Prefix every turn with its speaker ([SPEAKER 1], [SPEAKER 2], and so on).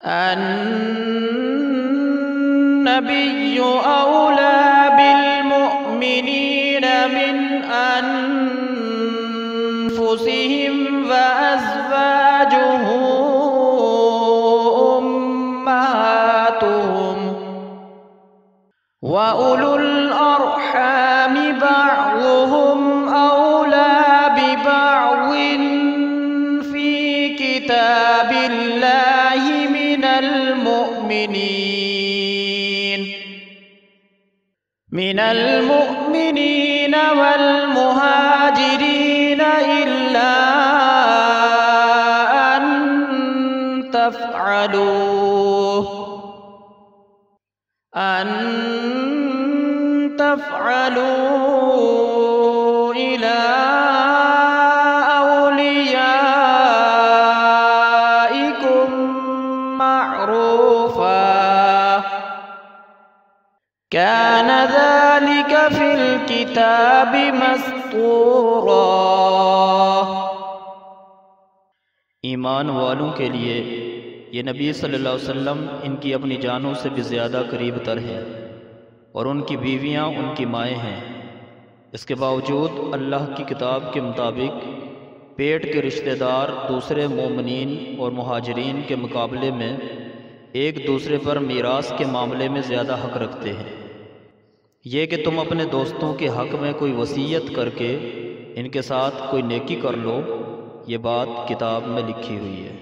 [SPEAKER 1] अन्नबिय्यु OLA बिलमुअ्मिनीना मिन अनफुसिहिम व अज़वाजुहु उम्महातुहुम व उलुल अर्हामि बअ्दुहुम औला बिबअ्दिन फी किताबिल्लाहि मिनल मुमिनीन वल मुहाजिरीन इल्ला अन तफ़अलू इला औलियाइकुम मअरूफ़ा कान ज़ालिका फ़िल किताबि मस्तूरा।
[SPEAKER 2] ईमान वालों के लिए ये नबी सल्लल्लाहु अलैहि वसल्लम इनकी अपनी जानों से भी ज़्यादा करीब तर हैं और उनकी बीवियां उनकी माएँ हैं। इसके बावजूद अल्लाह की किताब के मुताबिक पेट के रिश्तेदार दूसरे मोमिनीन और मुहाजिरीन के मुकाबले में एक दूसरे पर मीरास के मामले में ज़्यादा हक़ रखते हैं। ये कि तुम अपने दोस्तों के हक़ में कोई वसीयत करके इनके साथ कोई नेकी कर लो, ये बात किताब में लिखी हुई है।